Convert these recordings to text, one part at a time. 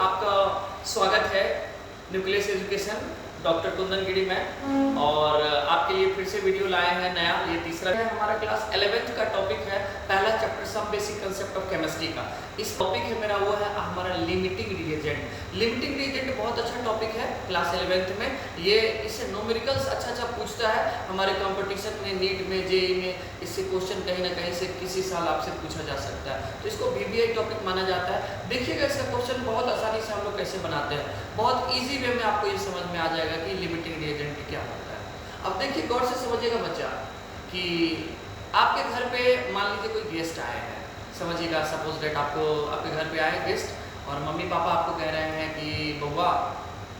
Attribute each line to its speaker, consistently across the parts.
Speaker 1: आपका स्वागत है न्यूक्लियस एजुकेशन डॉक्टर कुंदन गिरी में। और आपके लिए फिर से वीडियो लाए हैं नया, ये तीसरा है हमारा क्लास 11th का टॉपिक है, पहला chapter some basic concept of chemistry का। इस टॉपिक है मेरा वो है हमारा लिमिटिंग रिएजेंट। लिमिटिंग रिएजेंट बहुत अच्छा टॉपिक है क्लास 11th में। ये इससे न्यूमेरिकल्स अच्छा पूछता है हमारे कंपटीशन में, नीट में, जेई में। इससे क्वेश्चन कहीं ना कहीं से किसी साल आपसे पूछा जा सकता है, तो इसको VBI टॉपिक माना जाता है। देखिएगा इसका क्वेश्चन बहुत आसानी से हम लोग कैसे बनाते हैं, बहुत ईजी वे में आपको ये समझ में आ जाएगा कि लिमिटिंग रिएजेंट क्या होता है। अब देखिए गौर से समझिएगा बच्चा कि आपके घर पे मान लीजिए कोई गेस्ट आए हैं, समझिएगा सपोज डेट आपके घर पे आए गेस्ट और मम्मी पापा आपको कह रहे हैं कि बउआ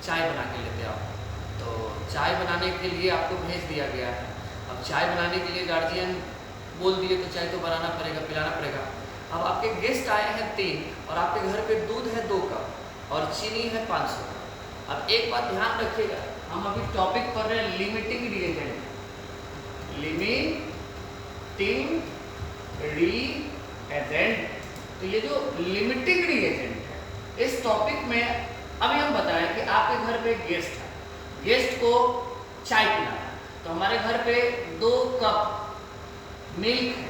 Speaker 1: चाय बना के लेते आओ। तो चाय बनाने के लिए आपको भेज दिया गया है। अब चाय बनाने के लिए गार्जियन बोल दिए तो चाय तो बनाना पड़ेगा, पिलाना पड़ेगा। अब आपके गेस्ट आए हैं 3 और आपके घर पे दूध है 2 कप और चीनी है 500। अब एक बात ध्यान रखिएगा, हम अभी टॉपिक पढ़ रहे हैं लिमिटिंग रिएजेंट। लिमिटिंग रिएजेंट, तो ये जो लिमिटिंग रिएजेंट है इस टॉपिक में अभी हम बताएं कि आपके घर पे गेस्ट है, गेस्ट को चाय पिलाना है। तो हमारे घर पे 2 कप मिल्क है,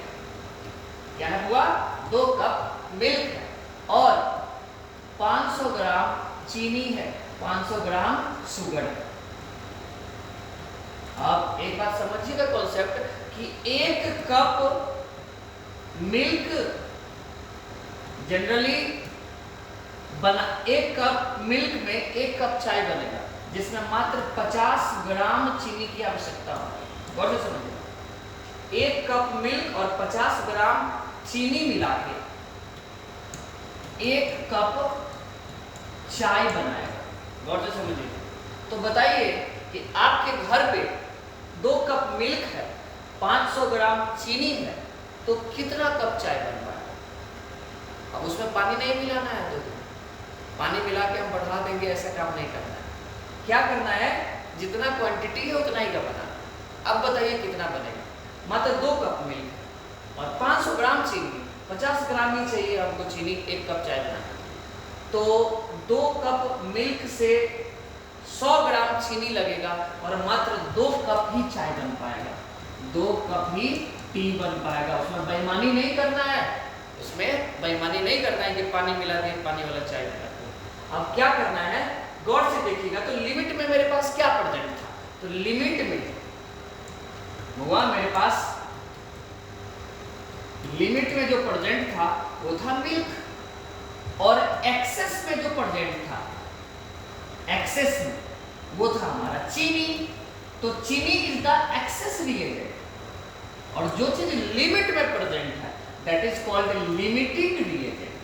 Speaker 1: क्या है हुआ 2 कप मिल्क है और 500 ग्राम चीनी है, 500 ग्राम शुगर है। अब एक बात समझिएगा कॉन्सेप्ट कि 1 कप मिल्क जनरली बना, 1 कप मिल्क में 1 कप चाय बनेगा जिसमें मात्र 50 ग्राम चीनी की आवश्यकता होगी। गौर से समझिएगा, 1 कप मिल्क और 50 ग्राम चीनी मिला के 1 कप चाय बनाएगा। गौर से समझिए। तो बताइए कि आपके घर पे 2 कप मिल्क है, 500 ग्राम चीनी है, तो कितना कप चाय बन पाएगा? अब उसमें पानी नहीं मिलाना है, तो पानी मिला के हम बढ़ा देंगे, ऐसा काम नहीं करना है। क्या करना है, जितना क्वांटिटी है उतना ही का बनाना। अब बताइए कितना बनेगा? मात्र 2 कप मिल्क और 500 ग्राम चीनी, 50 ग्राम ही चाहिए हमको चीनी 1 कप चाय बनाना। तो 2 कप मिल्क से 100 ग्राम चीनी लगेगा और मात्र 2 कप ही चाय बन पाएगा, 2 कप ही टी बन पाएगा। उसमें बेईमानी नहीं करना है, उसमें बेईमानी नहीं करना है कि पानी मिला दिए, पानी वाला चाय बना दिए। अब क्या करना है, गौर से देखिएगा। तो लिमिट में मेरे पास क्या प्रेजेंट था? तो लिमिट में हुआ मेरे पास, लिमिट में जो प्रेजेंट था वो था मिल्क और एक्सेस में जो प्रेजेंट था, एक्सेस में वो था हमारा चीनी। तो चीनी इज द एक्सेस रिएजेंट और जो चीज लिमिट में प्रेजेंट है that is called limiting reagent.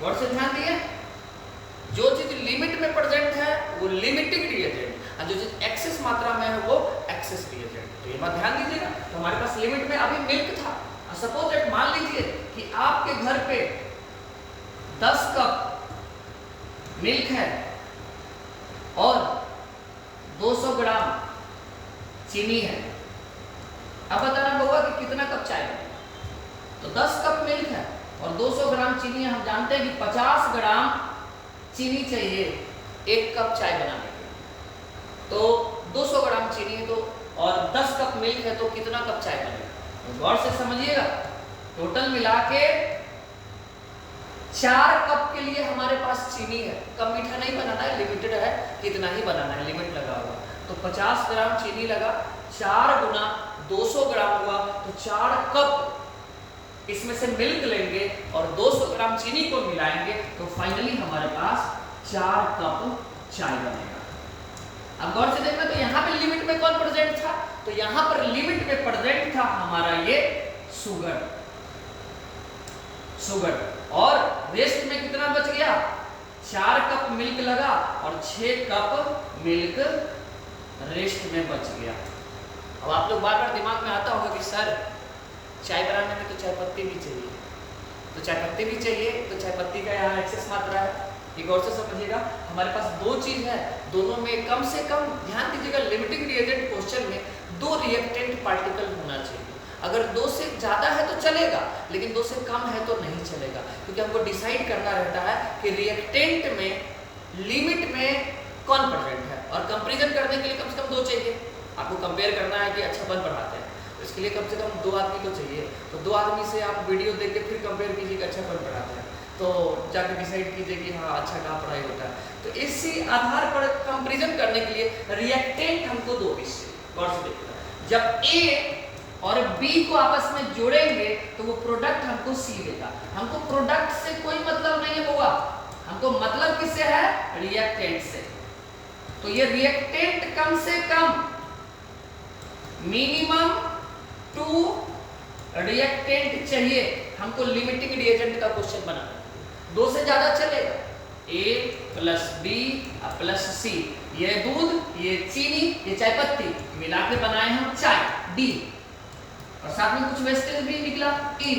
Speaker 1: गौर से ध्यान दिए, जो चीज लिमिट में प्रेजेंट है वो लिमिटिंग रिएजेंट और जो चीज एक्सेस मात्रा में है वो एक्सेस रिएजेंट। तो ये बात ध्यान दीजिएगा। तो हमारे पास लिमिट में अभी मिल्क था, सपोज दैट मान लीजिए कि आपके घर पे 10 कप मिल्क है और 200 ग्राम चीनी है। अब बताना होगा कि कितना कप चाय बनेगा। तो 10 कप मिल्क है और 200 ग्राम चीनी है। हम जानते हैं कि 50 ग्राम चीनी चाहिए 1 कप चाय बनाने के लिए। तो 200 ग्राम चीनी है तो और 10 कप मिल्क है तो कितना कप चाय बनेगा? तो गौर से समझिएगा, टोटल मिला के 4 कप के लिए हमारे पास चीनी है। कम मीठा नहीं बनाना है, लिमिटेड है, कितना ही बनाना है, लिमिट लगा हुआ। तो 50 ग्राम चीनी लगा, 4 गुना 200 ग्राम हुआ, तो 4 कप इसमें से मिल्क लेंगे और 200 ग्राम चीनी को मिलाएंगे तो फाइनली हमारे पास 4 कप चाय बनेगा। अब गौर से देखना, तो यहाँ पे लिमिट में कौन प्रेजेंट था? तो यहाँ पर लिमिट में प्रेजेंट था हमारा ये शुगर, शुगर। और रेस्ट में कितना बच गया? 4 कप मिल्क लगा और 6 कप मिल्क रेस्ट में बच गया। अब आप लोग बार बार दिमाग में आता होगा कि सर चाय बनाने में तो चाय पत्ती भी चाहिए, तो चाय पत्ती भी चाहिए, तो चाय पत्ती का यहाँ एक्सेस मात्रा है। एक और से समझिएगा, हमारे पास 2 चीज है, दोनों में कम से कम ध्यान दीजिएगा, लिमिटिंग रिएजेंट क्वेश्चन में 2 रिएक्टेंट पार्टिकल होना चाहिए। अगर 2 से ज़्यादा है तो चलेगा, लेकिन 2 से कम है तो नहीं चलेगा, क्योंकि हमको डिसाइड करना रहता है कि रिएक्टेंट में लिमिट में कौन प्रेजेंट है, और कंपेरिजन करने के लिए कम से कम 2 चाहिए। आपको कंपेयर करना है कि अच्छा बन पढ़ाते हैं, तो इसके लिए कम से कम 2 आदमी तो चाहिए। तो 2 आदमी से आप वीडियो देख के फिर कंपेयर कीजिए कि अच्छा बन पढ़ाते हैं, तो जाकर डिसाइड कीजिए कि हाँ अच्छा कहाँ पढ़ाई होता है। तो इसी आधार पर कंपेरिजन करने के लिए रिएक्टेंट हमको 2 पीस चाहिए। गौर से देखिएगा, जब A और B को आपस में जोड़ेंगे तो वो प्रोडक्ट हमको C देगा। हमको प्रोडक्ट से कोई मतलब नहीं होगा, हमको मतलब किससे है? रिएक्टेंट से। तो ये रिएक्टेंट कम से कम मिनिमम 2 रिएक्टेंट चाहिए। हमको लिमिटिंग रिएजेंट का क्वेश्चन बनाना है। 2 से ज्यादा चलेगा, A plus B plus C, ये दूध, ये चीनी, ये चाय पत्ती मिला के बनाए हम चाय D, और साथ में कुछ वेस्टेज भी निकला E।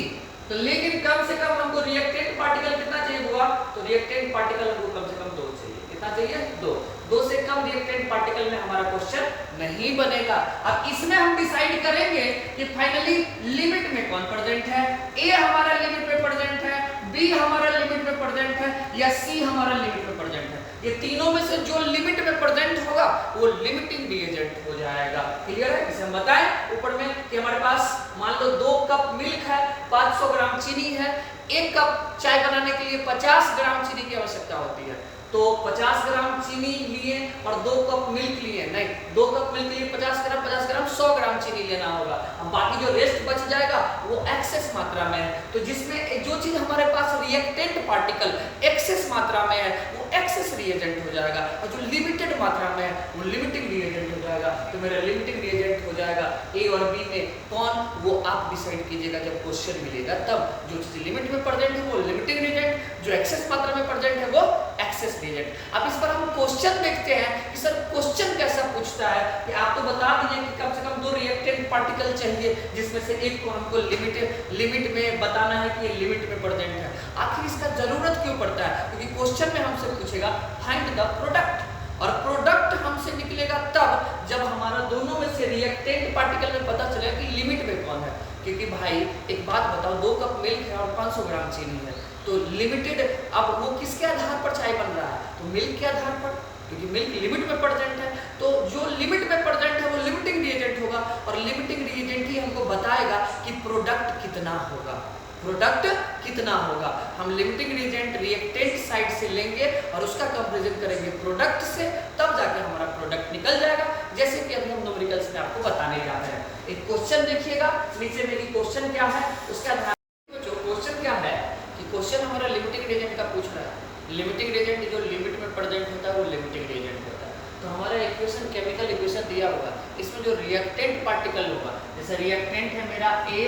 Speaker 1: तो लेकिन कम से कम हमको रिएक्टेंट पार्टिकल कितना चाहिए हुआ? तो रिएक्टेंट पार्टिकल हमको कम से कम 2 चाहिए। कितना चाहिए? 2। 2 से कम रिएक्टेंट पार्टिकल में हमारा क्वेश्चन नहीं बनेगा। अब इसमें हम डिसाइड करेंगे कि फाइनली लिमिट में कौन प्रेजेंट है। A हमारा लिमिट में प्रेजेंट है, B हमारा लिमिट में प्रेजेंट है, या C हमारा लिमिट में प्रेजेंट है। ये तीनों में से जो लिमिट में प्रेजेंट होगा वो लिमिटिंग रिएजेंट हो जाएगा। क्लियर है? इसे हम बताएं ऊपर में कि हमारे पास मान लो 2 कप मिल्क है, 500 ग्राम चीनी है, 1 कप चाय बनाने के लिए 50 ग्राम चीनी की आवश्यकता होती है। तो 50 ग्राम चीनी लिए और 2 कप मिल्क लिए, नहीं 2 कप मिल्क लिए 50 ग्राम 100 ग्राम चीनी लेना होगा। अब बाकी जो रेस्ट बच जाएगा वो एक्सेस मात्रा में है। तो जिसमें जो चीज हमारे पास रिएक्टेंट पार्टिकल एक्सेस मात्रा में है वो एक्सेस रिएजेंट हो जाएगा, और जो लिमिटेड मात्रा में है वो लिमिटिंग रिएजेंट हो जाएगा। तो मेरा लिमिटिंग रिएजेंट हो जाएगा A और B में कौन, वो आप डिसाइड कीजिएगा जब क्वेश्चन मिलेगा तब। जो चीज लिमिट में प्रेजेंट है वो लिमिटिंग रिएजेंट, जो एक्सेस मात्रा में प्रेजेंट है वो एक्सेस रिएजेंट। अब इस पर हम क्वेश्चन देखते हैं कि सर क्वेश्चन कैसा पूछता है कि आप तो बता दीजिए कि कम से कम 2 रिएक्टेंट पार्टिकल चाहिए, जिसमें से एक को हमको लिमिट में बताना है कि ये लिमिट में प्रेजेंट है। आखिर इसका जरूरत क्यों पड़ता है? क्योंकि क्वेश्चन में हमसे पूछेगा फाइंड द प्रोडक्ट, और प्रोडक्ट हमसे निकलेगा तब जब हमारा दोनों में से रिएक्टेंट पार्टिकल में पता चलेगा कि लिमिट में कौन है। क्योंकि भाई एक बात बताओ, 2 कप मिल्क है और 500 ग्राम चीनी है, तो लिमिटेड, अब वो किसके आधार पर चाय बन रहा है? तो मिल्क के आधार पर, क्योंकि मिल्क लिमिट में प्रेजेंट है। तो जो लिमिट में प्रेजेंट है वो लिमिटिंग रिएजेंट होगा, और लिमिटिंग रिएजेंट ही हमको बताएगा कि प्रोडक्ट कितना होगा। प्रोडक्ट कितना होगा, हम लिमिटिंग रिएजेंट रिएक्टेंट साइड से लेंगे और उसका कंपैरिजन करेंगे प्रोडक्ट से, तब जाके हमारा प्रोडक्ट निकल जाएगा। जैसे कि अभी हम न्यूमेरिकल्स में आपको बताने जा रहे हैं। एक क्वेश्चन देखिएगा, नीचे मेरी क्वेश्चन क्या है उसका ध्यान। जो क्वेश्चन क्या है कि क्वेश्चन हमारा लिमिटिंग रिएजेंट का पूछ रहा है। लिमिटिंग रिएजेंट जो लिमिट में प्रेजेंट होता है वो लिमिटिंग रिएजेंट होता है। तो हमारा इक्वेशन, केमिकल इक्वेशन दिया होगा, इसमें जो रिएक्टेंट पार्टिकल होगा, जैसे रिएक्टेंट है मेरा A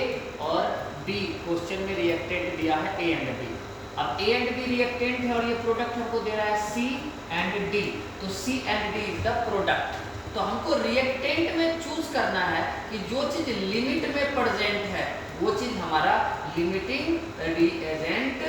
Speaker 1: और B, क्वेश्चन में रिएक्टेंट दिया है A एंड B। अब A एंड B रिएक्टेंट है और ये प्रोडक्ट हमको दे रहा है C एंड D, तो C and D is the product. तो हमको रिएक्टेंट में चूज करना है कि जो चीज लिमिट में प्रेजेंट है वो चीज हमारा लिमिटिंग रिएजेंट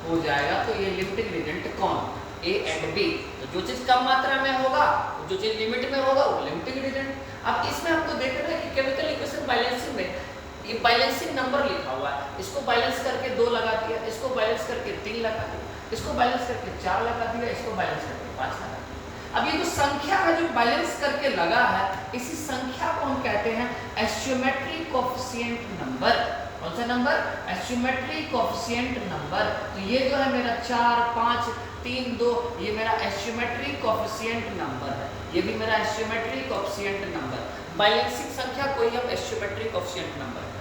Speaker 1: हो जाएगा। तो ये लिमिटिंग रिएजेंट कौन? A and B। तो जो चीज कम मात्रा में होगा, जो चीज लिमिट में होगा वो लिमिटिंग रिएजेंट। अब इसमें हमको देखना है कि केमिकल इक्वेशन बैलेंसिंग में ये बैलेंसिंग नंबर लिखा हुआ है, इसको बैलेंस करके 2 लगा दिया, इसको बैलेंस करके 3 लगा दिया, इसको बैलेंस करके 4 लगा दिया, इसको बैलेंस करके 5 लगा दिया। अब ये जो संख्या है जो बैलेंस करके लगा है, इसी संख्या को हम कहते हैं एस्टिमेट्री कोएफिशिएंट नंबर। कौन सा नंबर? एस्टिमेट्री coefficient number. तो ये जो है मेरा 4, 5, 3, 2, ये मेरा एस्टिमेट्री कोएफिशिएंट नंबर है। ये भी मेरा एस्टिमेट्री कोएफिशिएंट नंबर। बैलेंसिंग संख्या को ही हम एस्टिमेट्री कोएफिशिएंट नंबर।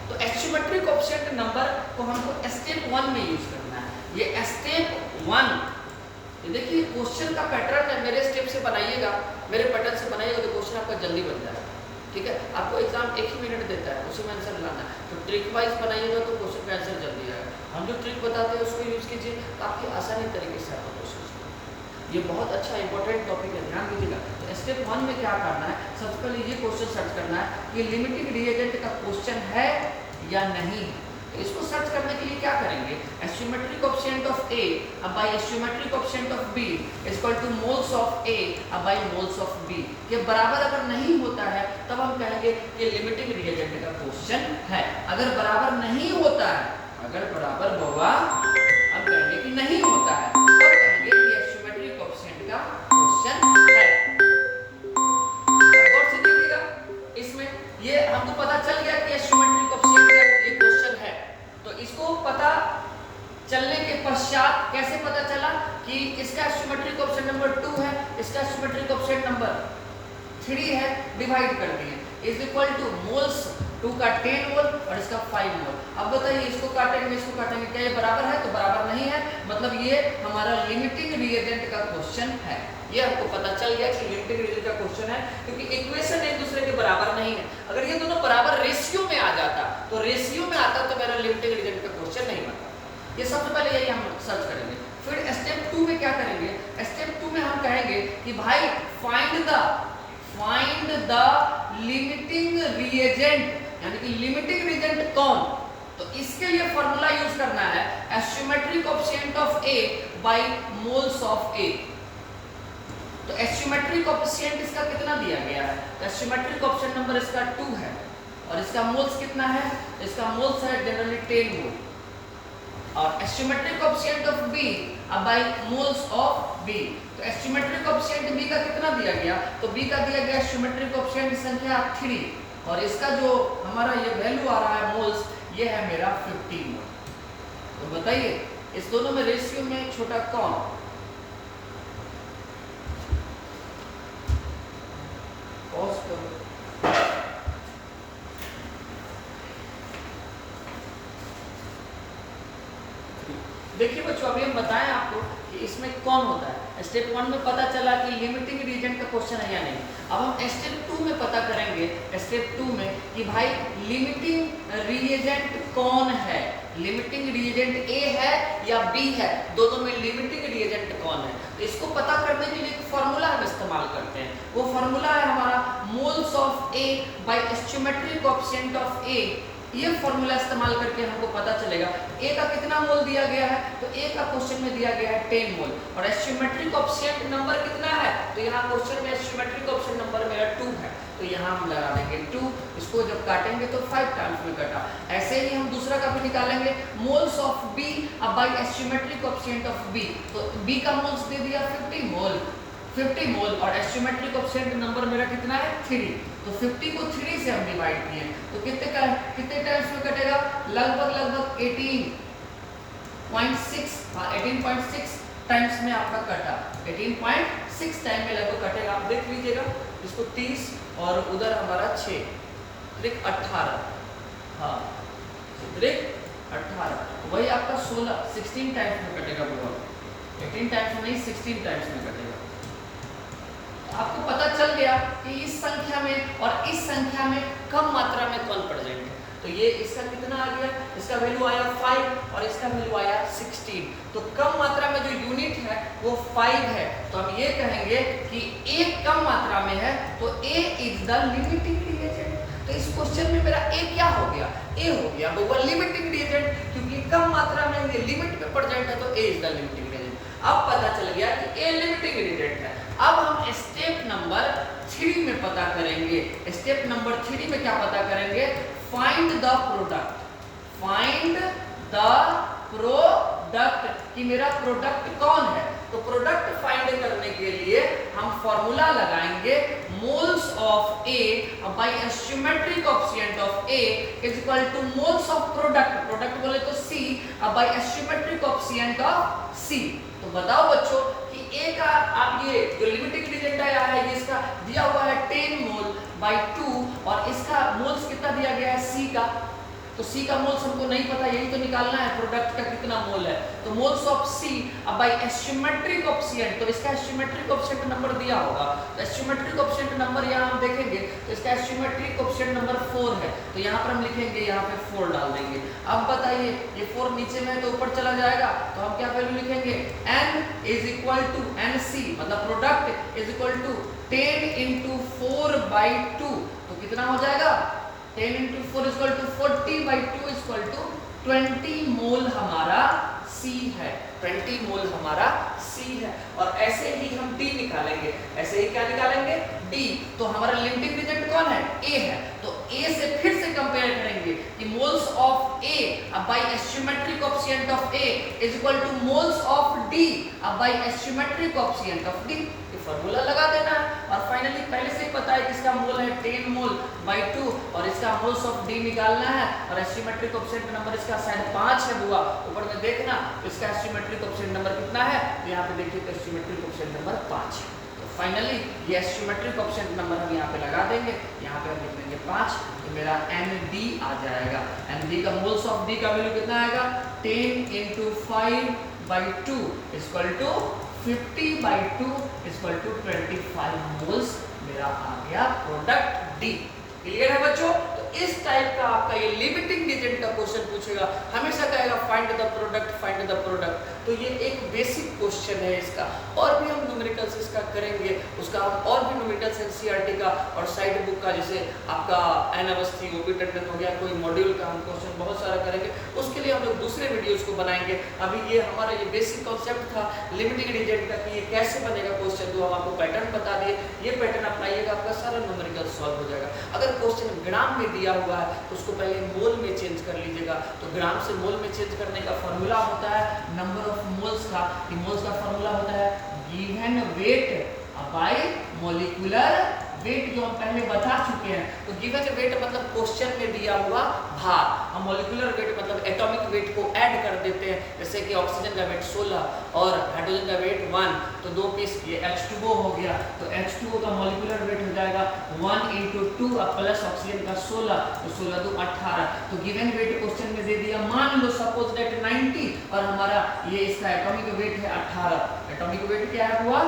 Speaker 1: तो एस्टिमेट्री कोएफिशिएंट नंबर को हमको स्टेप 1 में यूज करना है। ये स्टेप 1, ये देखिए क्वेश्चन का पैटर्न है, मेरे स्टेप से बनाइएगा, मेरे पैटर्न से बनाइएगा तो क्वेश्चन आपका जल्दी बन जाएगा। ठीक है, आपको एग्जाम 1 ही मिनट देता है, उसी में आंसर लाना है। तो ट्रिक वाइज बनाइएगा तो क्वेश्चन का आंसर जल्दी आएगा। हम जो ट्रिक बताते हैं उसको यूज कीजिए, काफ़ी आसानी तरीके से आपको क्वेश्चन। ये बहुत अच्छा इंपॉर्टेंट टॉपिक है, ध्यान दीजिएगा। तो स्टेप 1 में क्या करना है, सबसे पहले ये क्वेश्चन सर्च करना है कि लिमिटिंग रिएजेंट का क्वेश्चन है या नहीं। तो इसको सर्च करने के लिए क्या करेंगे, stoichiometry coefficient of A by stoichiometry coefficient of B is equal to moles of A by moles of B के बराबर अगर नहीं होता है तब हम कहेंगे कि लिमिटिंग रिएजेंट का क्वेश्चन है। अगर बराबर नहीं होता है, अगर बराबर होगा हम कहेंगे कि नहीं होता है, तब कहेंगे कि एस्टिमेट्री कोएफिशिएंट का क्वेश्चन है। और से देखिएगा इसमें ये हमको पता चल गया कि एस्टिमेट्री कोएफिशिएंट का ये क्वेश्चन है। तो इसको पता चलने के पश्चात कैसे पता चला कि इसका एस्टिमेट्री कोएफिशिएंट नंबर 2 है, इसका एस्टिमेट्री कोएफिशिएंट नंबर 3 है, डिवाइड कर दिए इज इक्वल टू मोल्स 2 का 10 मोल और इसका 5 मोल। अब बताइए इसको काटेंगे, इसको काटेंगे, क्या ये बराबर है? तो बराबर नहीं है, मतलब ये हमारा लिमिटिंग रिएजेंट का क्वेश्चन है। ये हमको पता चल गया कि लिमिटिंग रिएजेंट का क्वेश्चन है, क्योंकि इक्वेशन एक दूसरे के बराबर नहीं है। अगर ये दोनों बराबर रेशियो में आ जाता, तो रेशियो में आता तो मेरा लिमिटिंग रिएजेंट का क्वेश्चन नहीं बनता। ये सबसे पहले यही हम सर्च करेंगे। फिर स्टेप 2 में क्या करेंगे, स्टेप 2 में हम कहेंगे कि भाई फाइंड द लिमिटिंग रिएजेंट, यानी कि लिमिटिंग रिएजेंट कौन। तो इसके लिए फॉर्मूला यूज करना है stoichiometry coefficient of A by moles of A. तो एस्टिमेट्री कोएफिशिएंट इसका कितना दिया गया है, तो एस्टिमेट्री कोएफिशिएंट नंबर इसका 2 है और इसका मोल्स कितना है, इसका मोल्स है जनरली 10 मोल। और stoichiometry coefficient of B by moles of B, तो एस्टिमेट्री कोएफिशिएंट बी का कितना दिया गया, तो बी का दिया गया एस्टिमेट्री कोएफिशिएंट संख्या 3 और इसका जो हमारा ये वैल्यू आ रहा है मोल्स, ये है मेरा 50 मोल। तो बताइए इस दोनों में रेशियो में छोटा कौन? पॉज करो। देखिए बच्चों, अभी हम बताएं आपको कि इसमें कौन होता है। स्टेप 1 में पता चला कि लिमिटिंग रिएजेंट का क्वेश्चन है या नहीं। अब हम स्टेप 2 में पता करेंगे, स्टेप 2 में कि भाई लिमिटिंग रिएजेंट कौन है, लिमिटिंग रिएजेंट ए है या बी है, दोनों में लिमिटिंग रिएजेंट कौन है। तो इसको पता करने के लिए एक फार्मूला हम इस्तेमाल करते हैं। वो फार्मूला है हमारा moles of A by stoichiometry coefficient of A. ये फॉर्मूला इस्तेमाल करके हमको पता चलेगा ए का कितना मोल दिया गया है, तो ए का क्वेश्चन में दिया गया है 10 मोल और एस्टिमेट्री कोएफिशिएंट नंबर कितना है, तो यहाँ क्वेश्चन में एस्टिमेट्री कोएफिशिएंट नंबर मेरा 2 है, तो यहाँ हम लगा देंगे 2। इसको जब काटेंगे तो 5 टाइम्स में कटा। ऐसे ही हम दूसरा का भी निकालेंगे, moles of B by stoichiometry coefficient of B. तो बी का मोल्स दे दिया 50 मोल और एस्टिमेट्री कोएफिशिएंट नंबर मेरा कितना है 3। तो 50 को 3 से हम डिवाइड किए तो कितने टाइम्स में कटेगा, लगभग 18.6 टाइम्स में आपका कटा। 18.6 टाइम में लगभग कटेगा। आप देख लीजिएगा, इसको 30 और उधर हमारा 6 देख 18, हाँ देख 18, वही आपका 16 टाइम्स में कटेगा। 18 टाइम्स में नहीं 16 टाइम्स में कटेगा। आपको पता चल गया कि इस संख्या में और इस संख्या में कम मात्रा में कौन प्रेजेंट है। तो ये इसका कितना आ गया, इसका वैल्यू आया 5 और इसका वैल्यू आया 16। तो कम मात्रा में जो यूनिट है वो 5 है। तो हम ये कहेंगे कि A कम मात्रा में है तो A is the limiting reagent. तो इस क्वेश्चन में मेरा A क्या हो गया, A हो गया वो लिमिटिंग रिएजेंट, क्योंकि कम मात्रा में ये लिमिट में प्रेजेंट है तो A is the limiting reagent. अब पता चल गया कि A लिमिटिंग रिएजेंट है। अब हम स्टेप नंबर 3 में पता करेंगे। स्टेप नंबर 3 में क्या पता करेंगे, find the product. Find the product कि मेरा प्रोडक्ट कौन है। तो प्रोडक्ट फाइंड करने के लिए हम फॉर्मूला लगाएंगे moles of A by stoichiometry coefficient of A is equal to moles of product, product बोले तो C, by stoichiometry coefficient of C. तो बताओ बच्चों कि ए का आप ये जो लिमिटिंग रिएजेंट आया है ये इसका दिया हुआ है 10 मोल बाय 2 और इसका मोल्स कितना दिया गया है सी का। तो सी का मोल्स हमको नहीं पता, यही तो निकालना है प्रोडक्ट का कितना मोल है। तो moles of C by stoichiometry coefficient, तो इसका एस्टिमेट्री कोएफिशिएंट नंबर दिया होगा। तो एस्टिमेट्री कोएफिशिएंट नंबर यहाँ हम देखेंगे तो इसका एस्टिमेट्री कोएफिशिएंट नंबर 4 है। तो यहाँ पर हम लिखेंगे, यहाँ पे 4 डाल देंगे। अब बताइए ये 4 नीचे में है तो ऊपर चला जाएगा, तो हम क्या वैल्यू लिखेंगे, n is equal to nc, मतलब product is equal to 10 × 4 by 2। तो कितना हो जाएगा, 10 × 4 equal to 40 by 2 equal to 20 mole हमारा C है, 20 मोल हमारा C है। और ऐसे ही हम D निकालेंगे, ऐसे ही क्या निकालेंगे D। तो हमारा लिमिटिंग रिएजेंट कौन है? A है। तो A से फिर से कंपेयर करेंगे कि moles of A by stoichiometric coefficient of A is equal to moles of D by stoichiometric coefficient of D। ये फार्मूला लगा देना है। और फाइनली पहले से ही पता है कि इसका मोल है 10 मोल बाय 2 और इसका मोल्स ऑफ D निकालना है। और एस्टिमेट्रिक कोएफिशिएंट नंबर इसका शायद 5 है बुआ, ऊपर में देखना इसका एस्टिमेट्रिक कोएफिशिएंट नंबर कितना है, तो यहाँ पे देखिए तो एस्टिमेट्रिक कोएफिशिएंट नंबर 5 है। फाइनली ये एस्टिमेट्रिक कोएफिशिएंट नंबर हम यहाँ पे लगा देंगे, यहाँ पे हम लिख देंगे 5, तो मेरा ND आ जाएगा। ND का मोल्स ऑफ D का वैल्यू कितना आएगा? 10 × 5/2 equal to 50/2 equal to 25 moles मेरा आ गया प्रोडक्ट D। क्लियर है बच्चों? तो इस टाइप का आपका ये लिमिटिंग रिएजेंट का क्वेश्चन पूछेगा, हमेशा कहेगा find the product, find the product. तो ये एक बेसिक क्वेश्चन है इसका। और भी हम न्यूमेरिकल्स इसका करेंगे, उसका हम और भी न्यूमेरिकल्स NCERT का और साइड बुक का, जैसे आपका N अवस्थी, OP टंडन हो गया, कोई मॉड्यूल का हम क्वेश्चन बहुत सारा करेंगे। उसके लिए हम लोग दूसरे वीडियोस को बनाएंगे। अभी ये हमारा ये बेसिक कॉन्सेप्ट था लिमिटिंग रिएजेंट का कि ये कैसे बनेगा क्वेश्चन, तो हम आपको पैटर्न बता दिए। ये पैटर्न अपनाइएगा, आपका सारा न्यूमेरिकल सॉल्व हो जाएगा। अगर क्वेश्चन ग्राम में दिया हुआ है तो उसको पहले मोल में चेंज कर लीजिएगा। तो ग्राम से मोल में चेंज करने का फॉर्मूला होता है नंबर ऑफ मोल्स का। मोल्स का फॉर्मूला होता है given weight by molecular weight, जो हम पहले बता चुके हैं। तो गिवन वेट मतलब क्वेश्चन में दिया हुआ भार, हम मॉलिक्यूलर वेट मतलब एटॉमिक वेट को ऐड कर देते हैं। जैसे कि ऑक्सीजन का वेट 16 और हाइड्रोजन का वेट 1, तो 2 पीस ये H2O हो गया। तो H2O का मॉलिक्यूलर वेट हो जाएगा 1 × 2 प्लस ऑक्सीजन का 16, तो 16 2 18। तो गिवन वेट क्वेश्चन में दे दिया, मान लो सपोज दैट 90 और हमारा ये इसका एटॉमिक वेट है 18। एटॉमिक वेट क्या है हुआ?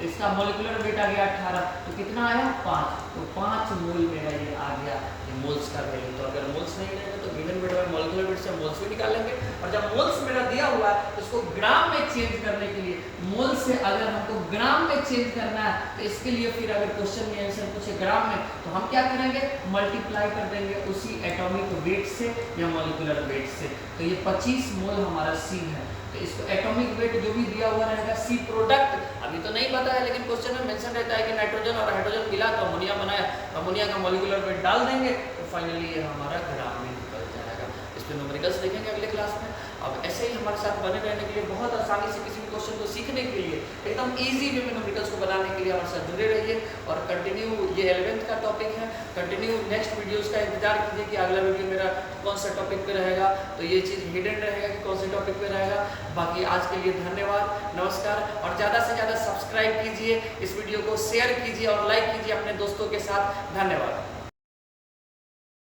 Speaker 1: इसका मॉलिक्यूलर वेट आ गया 18, तो कितना आया 5, तो 5 मोल मेरा ये आ गया ये मोल्स का वैल्यू। तो अगर मोल्स नहीं रहेगा तो गिवन वेट और मॉलिक्यूलर वेट से मोल्स भी निकालेंगे। और जब मोल्स मेरा दिया हुआ है तो इसको ग्राम में चेंज करने के लिए, मोल से अगर हमको ग्राम में चेंज करना है तो इसके लिए फिर अगर क्वेश्चन में आंसर पूछे ग्राम में, तो हम क्या करेंगे? मल्टीप्लाई कर देंगे उसी एटॉमिक वेट से या मॉलिक्यूलर वेट से। तो ये 25 मोल हमारा C है। तो इसको एटॉमिक वेट जो भी दिया हुआ रहेगा C प्रोडक्ट अभी तो नहीं पता है, लेकिन क्वेश्चन में मेंशन रहता है कि नाइट्रोजन और हाइड्रोजन मिला तो अमोनिया बनाया, अमोनिया का मॉलिक्यूलर वेट डाल देंगे, तो फाइनली ये हमारा ग्राम में निकल जाएगा। इस पे न्यूमेरिकल्स देखेंगे अगले क्लास में। अब ऐसे ही हमारे साथ बने रहने के लिए, बहुत आसानी से किसी भी क्वेश्चन को सीखने के लिए, एकदम इजी वे में न्यूमेरिकल्स को बनाने के लिए हमारे साथ जुड़े रहिए। और कंटिन्यू ये 11th का टॉपिक है, कंटिन्यू नेक्स्ट वीडियोस का इंतजार कीजिए कि अगला वीडियो मेरा कौन सा टॉपिक पे रहेगा। तो ये चीज़ हिडन रहेगा कि कौन से टॉपिक पे रहेगा। बाकी आज के लिए धन्यवाद, नमस्कार। और ज़्यादा से ज़्यादा सब्सक्राइब कीजिए, इस वीडियो को शेयर कीजिए और लाइक कीजिए अपने दोस्तों के साथ। धन्यवाद।